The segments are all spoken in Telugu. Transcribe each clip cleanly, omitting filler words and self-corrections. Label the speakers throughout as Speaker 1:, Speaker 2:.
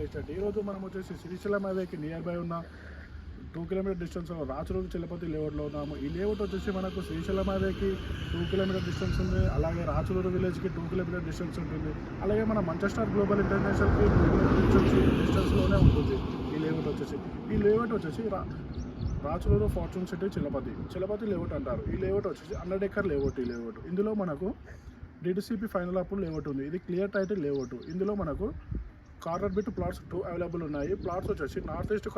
Speaker 1: ఎస్టేట్. ఈరోజు మనం వచ్చేసి శ్రీశైలం హైవేకి నియర్ బై ఉన్న 2 కిలోమీటర్ డిస్టెన్స్ రాచూరు చలపతి లేఅవుట్లో ఉన్నాము. ఈ లేఅవుట్ వచ్చేసి మనకు శ్రీశైలం హైవేకి 2 కిలోమీటర్ డిస్టెన్స్ ఉంది. అలాగే రాచూరు విలేజ్కి 2 కిలోమీటర్ డిస్టెన్స్ ఉంటుంది. అలాగే మన మంచెస్టర్ గ్లోబల్ ఇంటర్నేషనల్కి 2 కిలోమీటర్ డిస్టెన్స్లోనే ఉంటుంది ఈ లేఅవుట్ వచ్చేసి. ఈ లేఅవుట్ వచ్చేసి Rachuru fortune city Chalapathi layout అంటారు. ఈ లేఅవుట్ వచ్చేసి 100 ఎకర్ లేఅవుట్. ఈ లేఅవుట్ ఇందులో మనకు డిటిసిపి ఫైనల్ అప్రూవల్ లేఅవుట్ ఉంది. ఇది క్లియర్ టైటిల్ లేఅవుట్. ఇందులో మనకు కార్నర్ బిట్ ప్లాట్స్ 2 అవైలబుల్ ఉన్నాయి. ప్లాట్స్ వచ్చేసి north east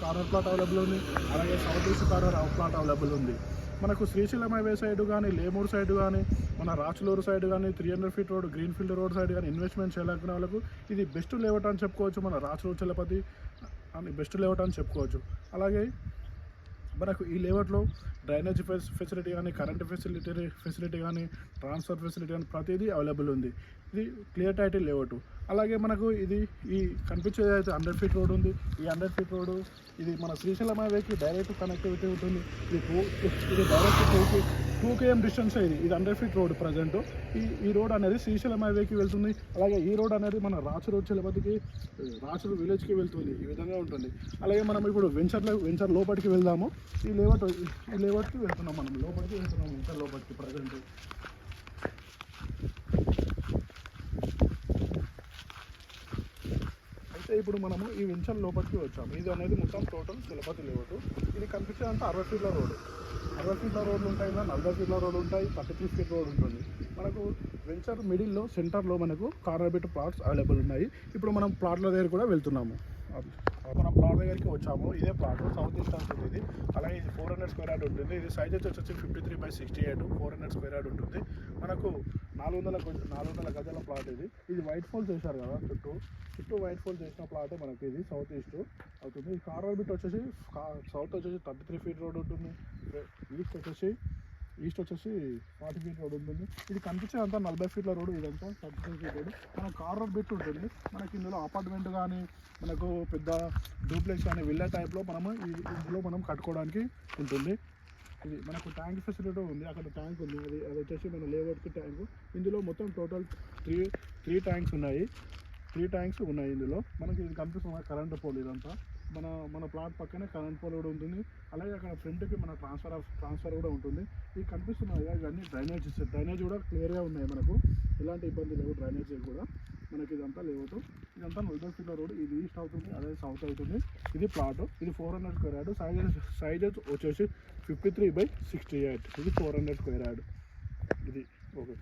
Speaker 1: corner plot available ఉంది. అలాగే south east corner plot available ఉంది. మనకు శ్రీశైలం హైవే సైడ్ కానీ, లేమూరు సైడ్ కానీ, మన రాచలూరు సైడ్ కానీ, 300 feet road, greenfield road side కానీ ఇన్వెస్ట్మెంట్ చేయాలనుకునే వాళ్ళకు ఇది బెస్ట్ లేఅవుట్ అని చెప్పుకోవచ్చు. మన రాచలూరు చలపతి అని బెస్ట్ లేఅవుట్ అని చెప్పుకోవచ్చు. అలాగే మనకు ఈ లేఅవుట్లో డ్రైనేజ్ ఫెసిలిటీ కానీ, కరెంట్ ఫెసిలిటీ కానీ, ట్రాన్స్ఫర్ ఫెసిలిటీ కానీ ప్రతిదీ అవైలబుల్ ఉంది. ఇది క్లియర్ టైటిల్ లేఅవుట్. అలాగే మనకు ఈ కనిపించేది అయితే 100 ఫీట్ రోడ్ ఉంది. ఈ 100 ఫీట్ రోడ్డు ఇది మన శ్రీశైలం హైవేకి డైరెక్ట్ కనెక్టివిటీ ఉంటుంది. ఇది డైరెక్ట్ 2 km డిస్టెన్స్ ఇది 100 ఫీట్ రోడ్ ప్రజెంట్. ఈ రోడ్ అనేది శ్రీశైలం హైవేకి వెళ్తుంది. అలాగే ఈ రోడ్ అనేది మన రాచూరు చలపతికి, రాచూరు విలేజ్కి వెళ్తుంది. ఈ విధంగా ఉంటుంది. అలాగే మనం ఇప్పుడు వెంచర్ లోపలికి వెళ్దాము. ఈ లేఅవుట్కి వెళ్తున్నాం. మనం లోపలికి వెళ్తున్నాం వెంచర్ లోపలికి ప్రజెంట్. అయితే ఇప్పుడు మనము ఈ వెంచర్ లోపలికి వచ్చాము. ఇది అనేది మొత్తం టోటల్ చలపతి లేఅవుట్. ఇది కనిపించేదంతా 60 ఫీట్ల రోడ్డు. 60 ఫీట్ల రోడ్లు ఉంటాయి, 40 ఫీట్ల రోడ్డు ఉంటాయి, 33 ఫీట్ రోడ్ ఉంటుంది. మనకు వెంచర్ మిడిల్లో సెంటర్లో మనకు కార్నర్ బిట్ ప్లాట్స్ అవైలబుల్ ఉన్నాయి. ఇప్పుడు మనం ప్లాట్ల దగ్గర కూడా వెళ్తున్నాము. మనం ప్లాట్ దగ్గరికి వచ్చాము. ఇదే ప్లాట్ సౌత్ ఈస్ట్ ఉంటుంది ఇది. అలాగే ఇది 400 స్క్వేర్ యార్డ్ ఉంటుంది. ఇది సైజ్ వచ్చేసి 53/68 400 స్క్వేర్ యార్డ్ ఉంటుంది. మనకు 400 గజాల ప్లాట్ ఇది. ఇది వైట్ ఫోల్ చేశారు కదా, చుట్టూ వైట్ ఫోల్ చేసిన ప్లాట్ మనకి ఇది సౌత్ ఈస్ట్ అవుతుంది. ఈ కార్నర్ బిట్ వచ్చేసి సౌత్ వచ్చేసి 33 ఫీట్ రోడ్ ఉంటుంది. ఈస్ట్ వచ్చేసి 40 ఫీట్ రోడ్ ఉంటుంది. ఇది కనిపించేదంతా 40 ఫీట్ల రోడ్. ఇదంతా 33 ఫీట్ రోడ్. మన కార్నర్ బిట్ ఉంటుంది. మనకి ఇందులో అపార్ట్మెంట్ కానీ, మనకు పెద్ద డూప్లెక్స్ కానీ, విల్లా టైప్లో ఇందులో మనం కట్టుకోవడానికి ఉంటుంది. ఇది మనకు ట్యాంక్ ఫెసిలిటీ ఉంది. అక్కడ ట్యాంక్ ఉంది. అది వచ్చేసి మన లేఅవుట్కి ట్యాంక్. ఇందులో మొత్తం టోటల్ 3 ట్యాంక్స్ ఉన్నాయి. 3 ట్యాంక్స్ ఉన్నాయి ఇందులో. మనకి ఇది కనిపిస్తుంది కరెంట్ పోల్. ఇదంతా మన ప్లాట్ పక్కనే కరెంట్ పోల్ కూడా ఉంటుంది. అలాగే అక్కడ ఫ్రంట్కి మన ట్రాన్స్ఫర్ కూడా ఉంటుంది. ఇవి కనిపిస్తున్నాయి ఇవన్నీ డ్రైనేజ్ కూడా క్లియర్గా ఉన్నాయి. మనకు ఎలాంటి ఇబ్బంది లేవు. డ్రైనేజ్ కూడా మనకి ఇదంతా లేవదు. ఇదంతా 40 ఫీట్ల రోడ్. ఇది ఈస్ట్ అవుతుంది, అదే సౌత్ అవుతుంది. ఇది ప్లాట్. ఇది 400 స్క్వేర్ యార్డ్. సైజ్ వచ్చేసి 53/68. ఇది 400 స్క్వేర్ యార్డ్. ఇది ఓకే.